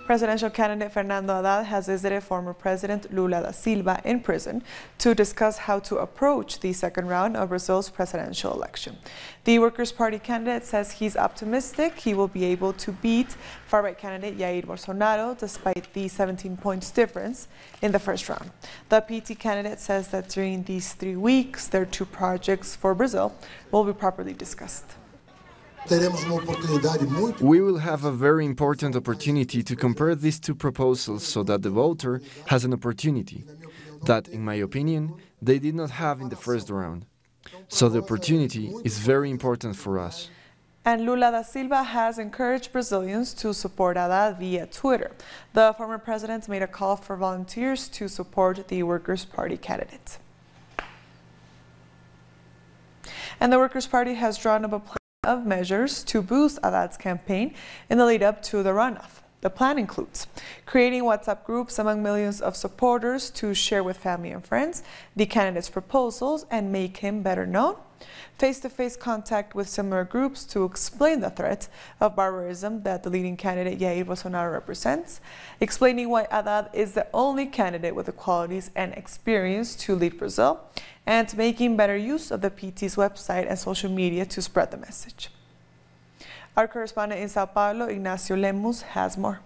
Presidential candidate Fernando Haddad has visited former President Lula da Silva in prison to discuss how to approach the second round of Brazil's presidential election. The Workers' Party candidate says he's optimistic he will be able to beat far-right candidate Jair Bolsonaro despite the 17 points difference in the first round. The PT candidate says that during these 3 weeks, their two projects for Brazil will be properly discussed. We will have a very important opportunity to compare these two proposals so that the voter has an opportunity that, in my opinion, they did not have in the first round. So the opportunity is very important for us. And Lula da Silva has encouraged Brazilians to support Haddad via Twitter. The former president made a call for volunteers to support the Workers' Party candidate. And the Workers' Party has drawn up a plan of measures to boost Haddad's campaign in the lead-up to the runoff. The plan includes creating WhatsApp groups among millions of supporters to share with family and friends the candidate's proposals and make him better known, face-to-face contact with similar groups to explain the threat of barbarism that the leading candidate Jair Bolsonaro represents, explaining why Haddad is the only candidate with the qualities and experience to lead Brazil, and making better use of the PT's website and social media to spread the message. Our correspondent in Sao Paulo, Ignacio Lemus, has more.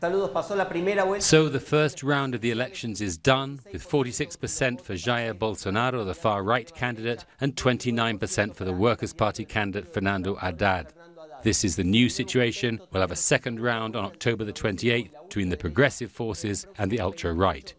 So the first round of the elections is done, with 46% for Jair Bolsonaro, the far-right candidate, and 29% for the Workers' Party candidate Fernando Haddad. This is the new situation. We'll have a second round on October the 28th between the progressive forces and the ultra-right.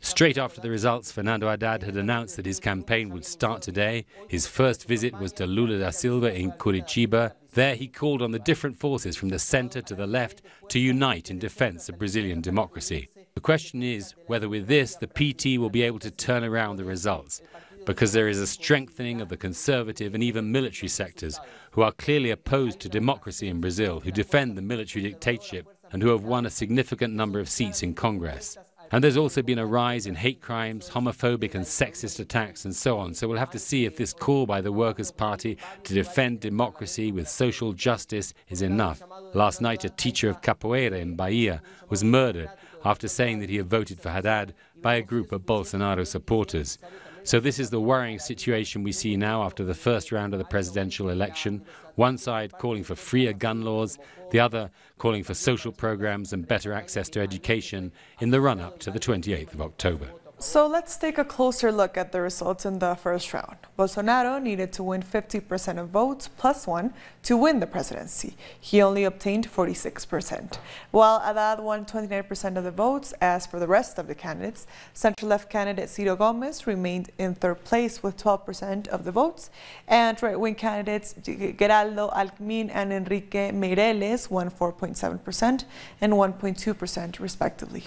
Straight after the results, Fernando Haddad had announced that his campaign would start today. His first visit was to Lula da Silva in Curitiba. There he called on the different forces from the center to the left to unite in defense of Brazilian democracy. The question is whether with this the PT will be able to turn around the results, because there is a strengthening of the conservative and even military sectors who are clearly opposed to democracy in Brazil, who defend the military dictatorship and who have won a significant number of seats in Congress. And there's also been a rise in hate crimes, homophobic and sexist attacks and so on. So we'll have to see if this call by the Workers' Party to defend democracy with social justice is enough. Last night, a teacher of capoeira in Bahia was murdered after saying that he had voted for Haddad by a group of Bolsonaro supporters. So this is the worrying situation we see now after the first round of the presidential election. One side calling for freer gun laws, the other calling for social programs and better access to education in the run-up to the 28th of October. So let's take a closer look at the results in the first round. Bolsonaro needed to win 50% of votes plus 1 to win the presidency. He only obtained 46%. While Haddad won 29% of the votes, as for the rest of the candidates, center-left candidate Ciro Gomes remained in third place with 12% of the votes, and right-wing candidates Geraldo Alckmin and Enrique Meireles won 4.7% and 1.2% respectively.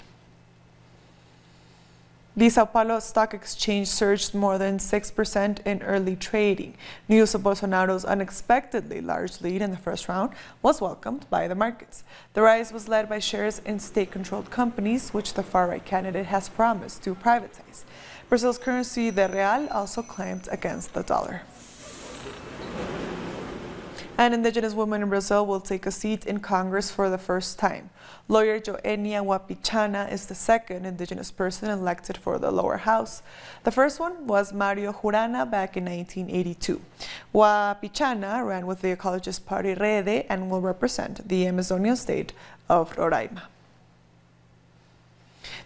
The Sao Paulo Stock Exchange surged more than 6% in early trading. News of Bolsonaro's unexpectedly large lead in the first round was welcomed by the markets. The rise was led by shares in state-controlled companies, which the far-right candidate has promised to privatize. Brazil's currency, the real, also climbed against the dollar. An indigenous woman in Brazil will take a seat in Congress for the first time. Lawyer Joenia Wapichana is the second indigenous person elected for the lower house. The first one was Mario Jurana back in 1982. Wapichana ran with the ecologist party Rede and will represent the Amazonian state of Roraima.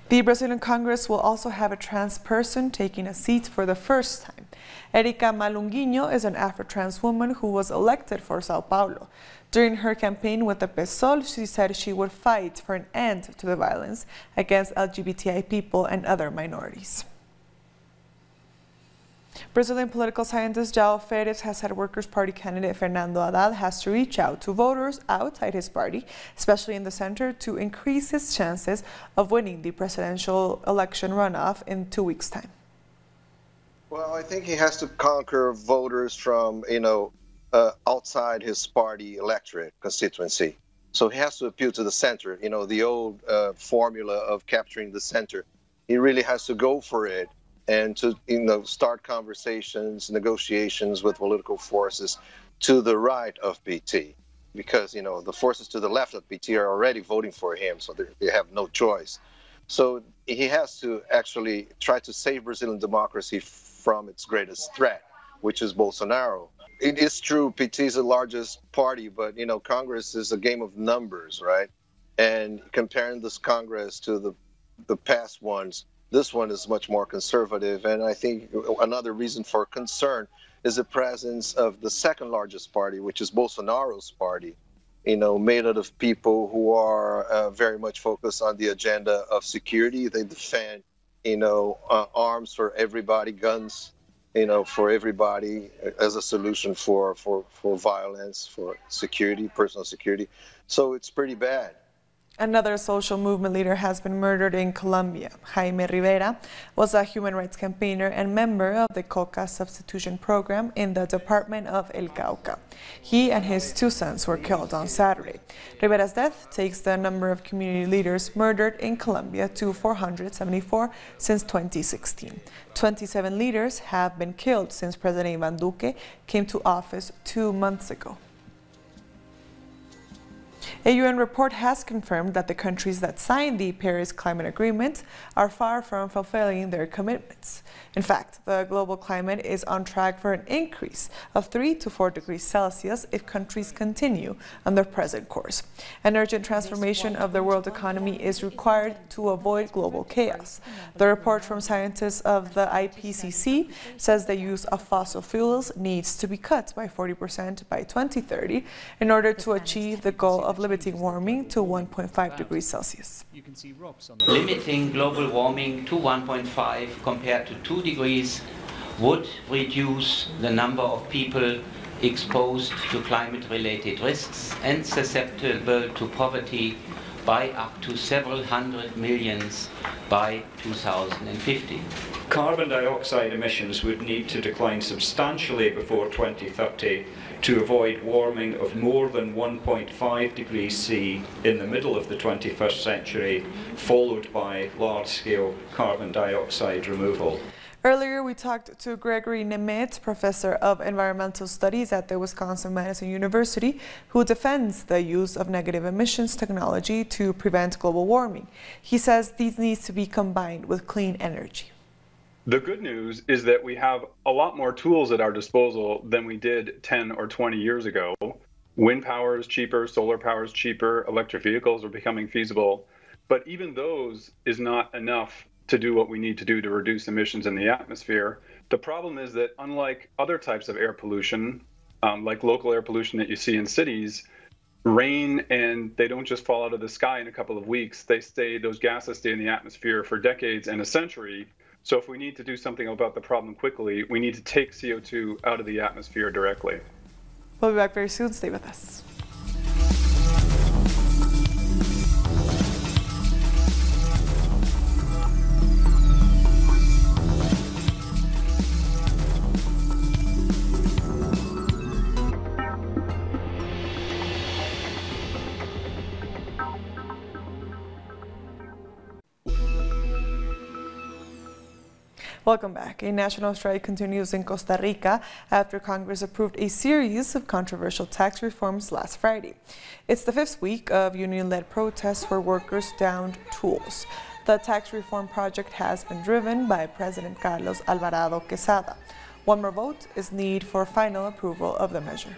The Brazilian Congress will also have a trans person taking a seat for the first time. Erika Malunguinho is an Afro-trans woman who was elected for Sao Paulo. During her campaign with the PSOL, she said she would fight for an end to the violence against LGBTI people and other minorities. Brazilian political scientist João Ferez has said Workers' Party candidate Fernando Haddad has to reach out to voters outside his party, especially in the center, to increase his chances of winning the presidential election runoff in 2 weeks' time. Well, I think he has to conquer voters from, outside his party electorate constituency. So he has to appeal to the center, the old formula of capturing the center. He really has to go for it and to, start conversations, negotiations with political forces to the right of PT. because, you know, the forces to the left of PT are already voting for him, so they have no choice. So he has to actually try to save Brazilian democracy from its greatest threat, which is Bolsonaro. It is true, PT is the largest party, but, you know, Congress is a game of numbers, right? And comparing this Congress to the past ones, this one is much more conservative. And I think another reason for concern is the presence of the second largest party, which is Bolsonaro's party, you know, made out of people who are very much focused on the agenda of security. They defend, you know, arms for everybody, guns, you know, for everybody as a solution for violence, for security, personal security. So it's pretty bad. Another social movement leader has been murdered in Colombia. Jaime Rivera was a human rights campaigner and member of the coca substitution program in the department of El Cauca. He and his 2 sons were killed on Saturday. Rivera's death takes the number of community leaders murdered in Colombia to 474 since 2016. 27 leaders have been killed since President Iván Duque came to office 2 months ago. A UN report has confirmed that the countries that signed the Paris Climate Agreement are far from fulfilling their commitments. In fact, the global climate is on track for an increase of 3 to 4 degrees Celsius if countries continue on their present course. An urgent transformation of the world economy is required to avoid global chaos. The report from scientists of the IPCC says the use of fossil fuels needs to be cut by 40% by 2030 in order to achieve the goal of limiting warming to 1.5 degrees Celsius. Limiting global warming to 1.5 compared to 2 degrees would reduce the number of people exposed to climate-related risks and susceptible to poverty by up to several hundred millions by 2050. Carbon dioxide emissions would need to decline substantially before 2030 to avoid warming of more than 1.5 degrees C in the middle of the 21st century, followed by large-scale carbon dioxide removal. Earlier, we talked to Gregory Nemeth, professor of environmental studies at the Wisconsin-Madison University, who defends the use of negative emissions technology to prevent global warming. He says these needs to be combined with clean energy. The good news is that we have a lot more tools at our disposal than we did 10 or 20 years ago. Wind power is cheaper, solar power is cheaper, electric vehicles are becoming feasible, but even those is not enough to do what we need to do to reduce emissions in the atmosphere. The problem is that unlike other types of air pollution, like local air pollution that you see in cities, rain and they don't just fall out of the sky in a couple of weeks. Those gases stay in the atmosphere for decades and a century. So if we need to do something about the problem quickly, we need to take CO2 out of the atmosphere directly. We'll be back very soon. Stay with us. Welcome back. A national strike continues in Costa Rica after Congress approved a series of controversial tax reforms last Friday. It's the 5th week of union-led protests where workers downed tools. The tax reform project has been driven by President Carlos Alvarado Quesada. One more vote is needed for final approval of the measure.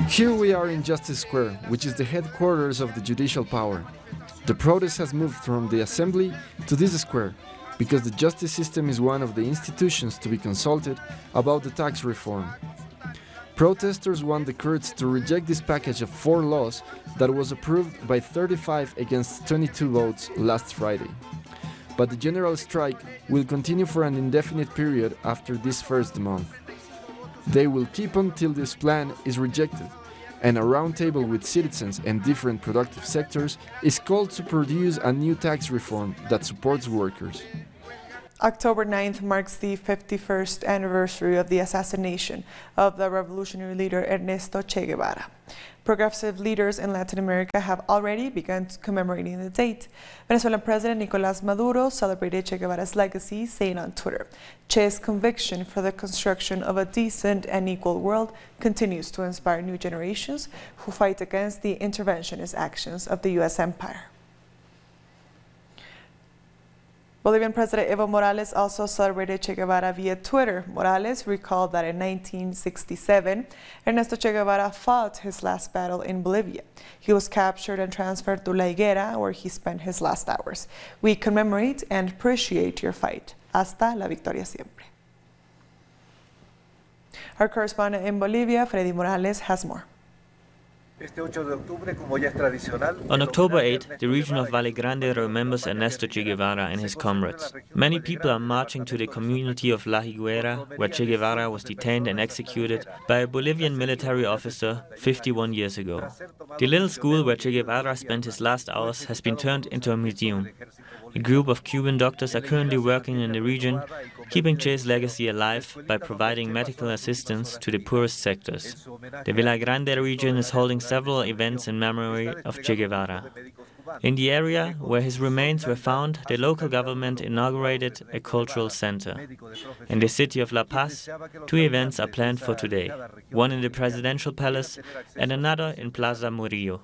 Here we are in Justice Square, which is the headquarters of the judicial power. The protest has moved from the assembly to this square because the justice system is one of the institutions to be consulted about the tax reform. Protesters want the courts to reject this package of 4 laws that was approved by 35 against 22 votes last Friday. But the general strike will continue for an indefinite period after this first month. They will keep until this plan is rejected, and a roundtable with citizens and different productive sectors is called to produce a new tax reform that supports workers. October 9th marks the 51st anniversary of the assassination of the revolutionary leader Ernesto Che Guevara. Progressive leaders in Latin America have already begun commemorating the date. Venezuelan President Nicolás Maduro celebrated Che Guevara's legacy, saying on Twitter, "Che's conviction for the construction of a decent and equal world continues to inspire new generations who fight against the interventionist actions of the U.S. empire." Bolivian President Evo Morales also celebrated Che Guevara via Twitter. Morales recalled that in 1967, Ernesto Che Guevara fought his last battle in Bolivia. He was captured and transferred to La Higuera, where he spent his last hours. "We commemorate and appreciate your fight. Hasta la victoria siempre." Our correspondent in Bolivia, Freddy Morales, has more. On October 8, the region of Valle Grande remembers Ernesto Che Guevara and his comrades. Many people are marching to the community of La Higuera, where Che Guevara was detained and executed by a Bolivian military officer 51 years ago. The little school where Che Guevara spent his last hours has been turned into a museum. A group of Cuban doctors are currently working in the region, keeping Che's legacy alive by providing medical assistance to the poorest sectors. The Villa Grande region is holding several events in memory of Che Guevara. In the area where his remains were found, the local government inaugurated a cultural center. In the city of La Paz, 2 events are planned for today, one in the presidential palace and another in Plaza Murillo.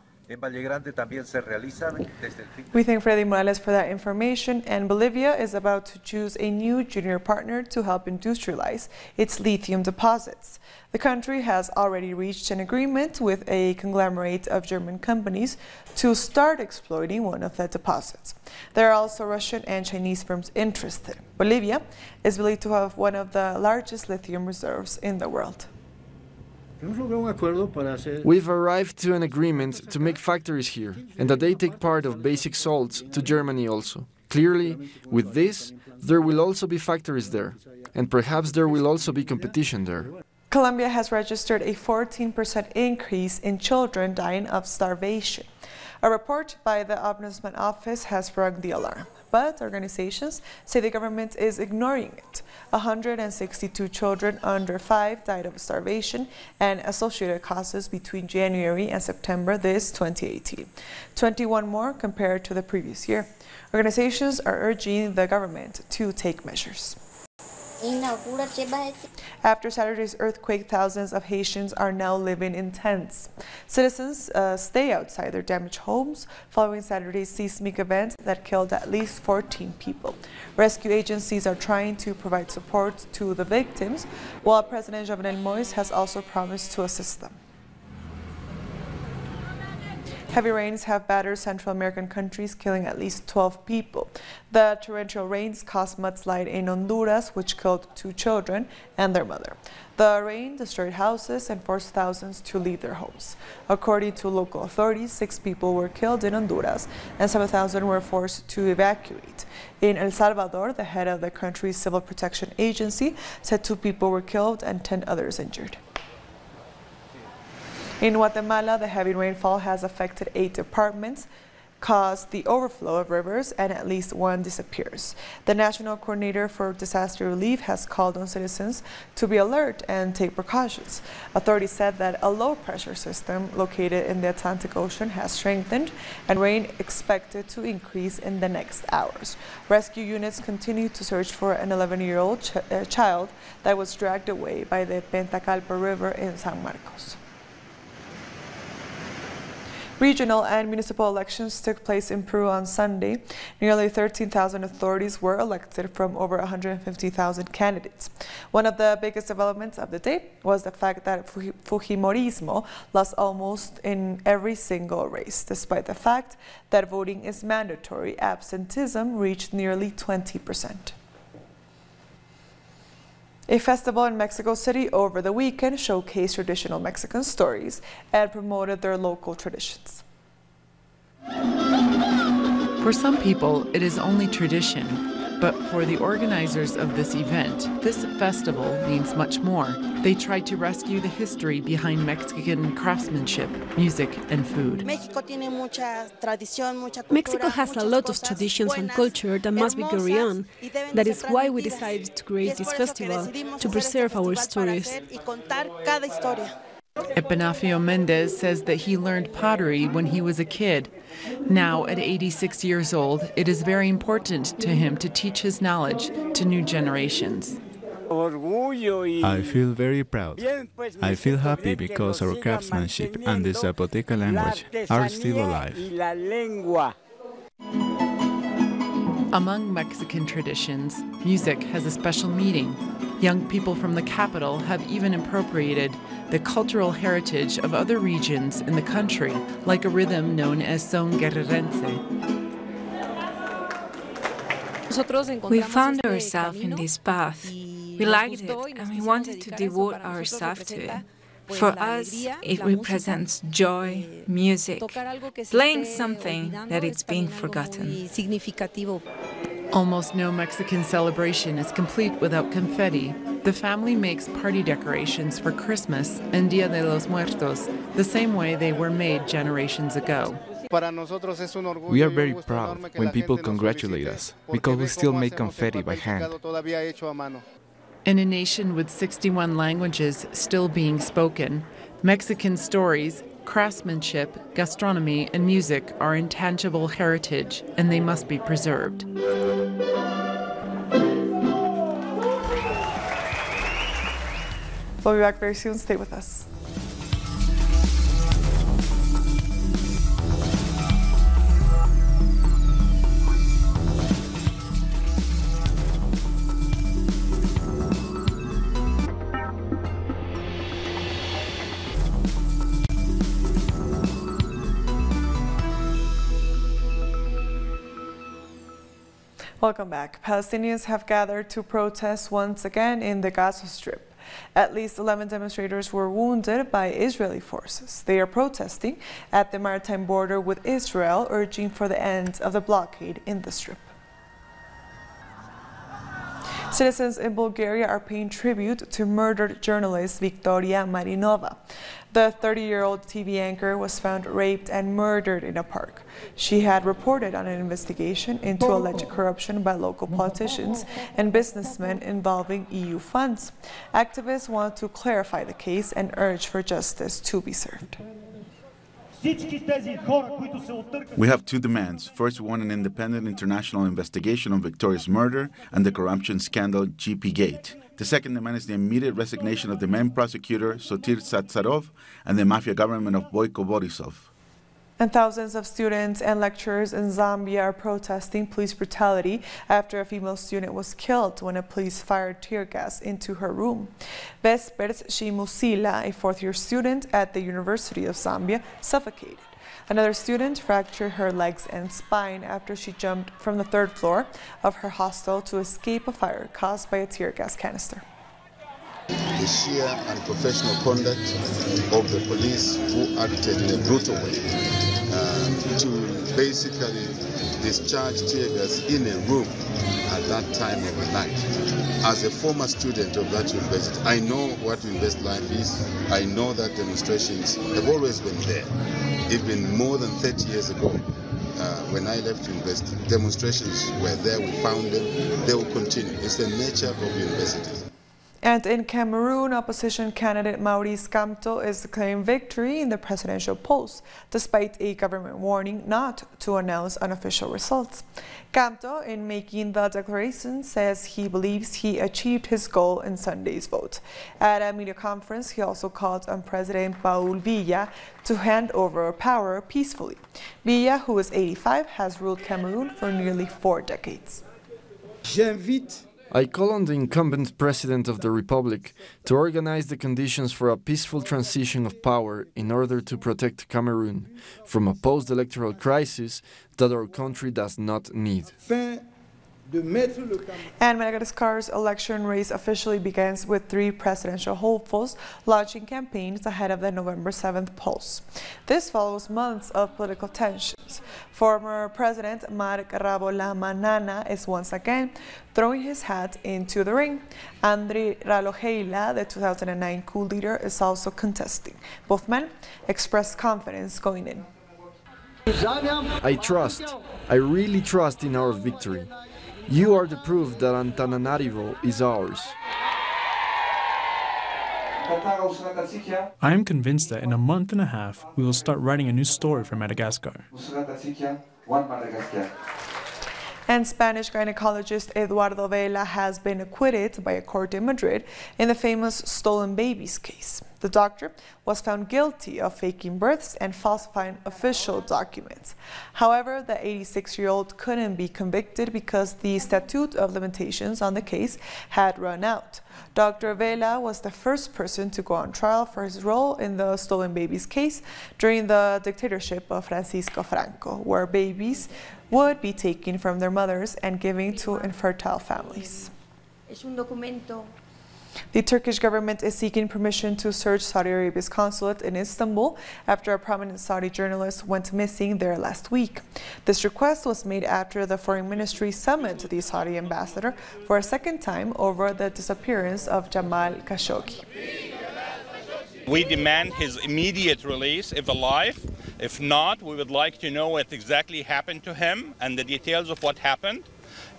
We thank Freddy Morales for that information, and Bolivia is about to choose a new junior partner to help industrialize its lithium deposits. The country has already reached an agreement with a conglomerate of German companies to start exploiting one of the deposits. There are also Russian and Chinese firms interested. Bolivia is believed to have one of the largest lithium reserves in the world. We've arrived to an agreement to make factories here, and that they take part of basic salts to Germany also. Clearly, with this, there will also be factories there, and perhaps there will also be competition there. Colombia has registered a 14% increase in children dying of starvation. A report by the Ombudsman Office has rung the alarm, but organizations say the government is ignoring it. 162 children under 5 died of starvation and associated causes between January and September this 2018. 21 more compared to the previous year. Organizations are urging the government to take measures. After Saturday's earthquake, thousands of Haitians are now living in tents. Citizens stay outside their damaged homes following Saturday's seismic event that killed at least 14 people. Rescue agencies are trying to provide support to the victims, while President Jovenel Moïse has also promised to assist them. Heavy rains have battered Central American countries, killing at least 12 people. The torrential rains caused mudslide in Honduras, which killed 2 children and their mother. The rain destroyed houses and forced thousands to leave their homes. According to local authorities, 6 people were killed in Honduras and 7,000 were forced to evacuate. In El Salvador, the head of the country's civil protection agency said 2 people were killed and 10 others injured. In Guatemala, the heavy rainfall has affected 8 departments, caused the overflow of rivers, and at least 1 disappears. The National Coordinator for Disaster Relief has called on citizens to be alert and take precautions. Authorities said that a low-pressure system located in the Atlantic Ocean has strengthened and rain expected to increase in the next hours. Rescue units continue to search for an 11-year-old child that was dragged away by the Pentacalpa River in San Marcos. Regional and municipal elections took place in Peru on Sunday. Nearly 13,000 authorities were elected from over 150,000 candidates. One of the biggest developments of the day was the fact that Fujimorismo lost almost in every single race, despite the fact that voting is mandatory. Absenteeism reached nearly 20%. A festival in Mexico City over the weekend showcased traditional Mexican stories and promoted their local traditions. For some people, it is only tradition. But for the organizers of this event, this festival means much more. They try to rescue the history behind Mexican craftsmanship, music, and food. Mexico has a lot of traditions and culture that must be carried on. That is why we decided to create this festival, to preserve our stories. Epifanio Mendez says that he learned pottery when he was a kid. Now, at 86 years old, it is very important to him to teach his knowledge to new generations. I feel very proud. I feel happy because our craftsmanship and the Zapoteca language are still alive. Among Mexican traditions, music has a special meaning. Young people from the capital have even appropriated the cultural heritage of other regions in the country, like a rhythm known as son guerrerense. We found ourselves in this path. We liked it and we wanted to devote ourselves to it. For us, it represents joy, music, playing something that is being forgotten. Almost no Mexican celebration is complete without confetti. The family makes party decorations for Christmas and Dia de los Muertos, the same way they were made generations ago. We are very proud when people congratulate us, because we still make confetti by hand. In a nation with 61 languages still being spoken, Mexican stories, craftsmanship, gastronomy, and music are intangible heritage, and they must be preserved. We'll be back very soon. Stay with us. Welcome back. Palestinians have gathered to protest once again in the Gaza Strip. At least 11 demonstrators were wounded by Israeli forces. They are protesting at the maritime border with Israel, urging for the end of the blockade in the Strip. Citizens in Bulgaria are paying tribute to murdered journalist Victoria Marinova. The 30-year-old TV anchor was found raped and murdered in a park. She had reported on an investigation into alleged corruption by local politicians and businessmen involving EU funds. Activists want to clarify the case and urge for justice to be served. We have two demands. First, we want an independent international investigation on Victoria's murder and the corruption scandal GP Gate. The second demand is the immediate resignation of the main prosecutor, Sotir Tsatsarov, and the mafia government of Boyko Borisov. And thousands of students and lecturers in Zambia are protesting police brutality after a female student was killed when a police fired tear gas into her room. Vespers Shimusila, a fourth-year student at the University of Zambia, suffocated. Another student fractured her legs and spine after she jumped from the third floor of her hostel to escape a fire caused by a tear gas canister. The sheer unprofessional conduct of the police who acted in a brutal way to basically discharge tear gas in a room at that time of the night. As a former student of that university, I know what university life is. I know that demonstrations have always been there. Even more than 30 years ago, when I left university, demonstrations were there, we found them, they will continue. It's the nature of universities. And in Cameroon, opposition candidate Maurice Kamto is declaring victory in the presidential polls, despite a government warning not to announce unofficial results. Kamto, in making the declaration, says he believes he achieved his goal in Sunday's vote. At a media conference, he also called on President Paul Biya to hand over power peacefully. Biya, who is 85, has ruled Cameroon for nearly 4 decades. I call on the incumbent president of the Republic to organize the conditions for a peaceful transition of power in order to protect Cameroon from a post-electoral crisis that our country does not need. And Madagascar's election race officially begins with 3 presidential hopefuls launching campaigns ahead of the November 7th polls. This follows months of political tensions. Former President Marc Ravalomanana is once again throwing his hat into the ring. Andry Rajoelina, the 2009 coup leader, is also contesting. Both men expressed confidence going in. I really trust in our victory. You are the proof that Antananarivo is ours. I am convinced that in a month and a half, we will start writing a new story for Madagascar. And Spanish gynecologist Eduardo Vela has been acquitted by a court in Madrid in the famous stolen babies case. The doctor was found guilty of faking births and falsifying official documents. However, the 86-year-old couldn't be convicted because the statute of limitations on the case had run out. Dr. Vela was the first person to go on trial for his role in the stolen babies case during the dictatorship of Francisco Franco, where babies would be taken from their mothers and given to infertile families. The Turkish government is seeking permission to search Saudi Arabia's consulate in Istanbul after a prominent Saudi journalist went missing there last week. This request was made after the foreign ministry summoned the Saudi ambassador for a second time over the disappearance of Jamal Khashoggi. We demand his immediate release if alive. If not, we would like to know what exactly happened to him and the details of what happened.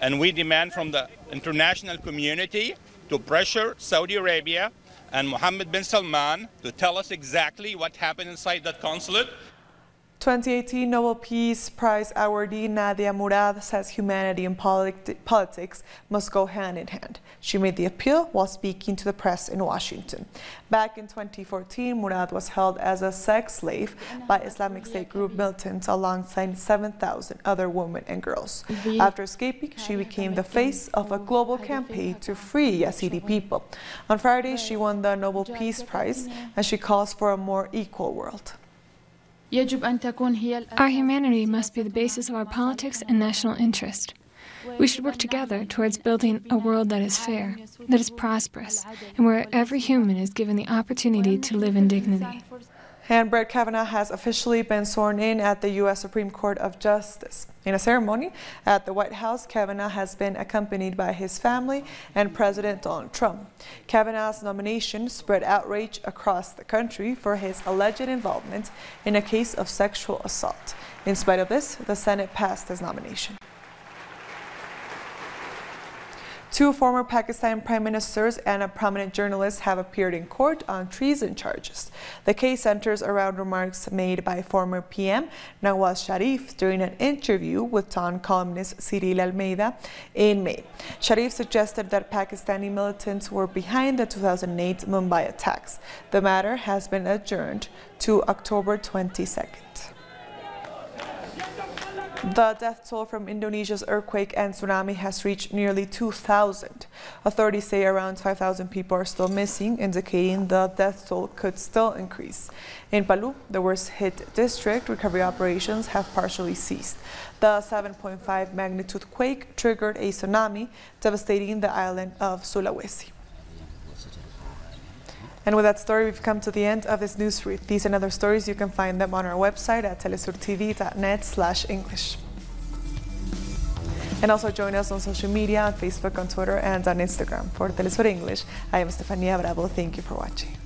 And we demand from the international community to pressure Saudi Arabia and Mohammed bin Salman to tell us exactly what happened inside that consulate. 2018 Nobel Peace Prize awardee Nadia Murad says humanity and politics must go hand in hand. She made the appeal while speaking to the press in Washington. Back in 2014, Murad was held as a sex slave by Islamic State group militants alongside 7,000 other women and girls. After escaping, she became the face of a global campaign to free Yazidi people. On Friday, she won the Nobel Peace Prize, and she calls for a more equal world. Our humanity must be the basis of our politics and national interest. We should work together towards building a world that is fair, that is prosperous, and where every human is given the opportunity to live in dignity. And Brett Kavanaugh has officially been sworn in at the U.S. Supreme Court of Justice. In a ceremony at the White House, Kavanaugh has been accompanied by his family and President Donald Trump. Kavanaugh's nomination spread outrage across the country for his alleged involvement in a case of sexual assault. In spite of this, the Senate passed his nomination. 2 former Pakistan prime ministers and a prominent journalist have appeared in court on treason charges. The case centers around remarks made by former PM Nawaz Sharif during an interview with Dawn columnist Cyril Almeida in May. Sharif suggested that Pakistani militants were behind the 2008 Mumbai attacks. The matter has been adjourned to October 22nd. The death toll from Indonesia's earthquake and tsunami has reached nearly 2,000. Authorities say around 5,000 people are still missing, indicating the death toll could still increase. In Palu, the worst-hit district, recovery operations have partially ceased. The 7.5 magnitude quake triggered a tsunami, devastating the island of Sulawesi. And with that story, we've come to the end of this newsread. These and other stories, you can find them on our website at telesurtv.net/English. And also join us on social media, on Facebook, on Twitter, and on Instagram. For Telesur English, I am Estefania Bravo. Thank you for watching.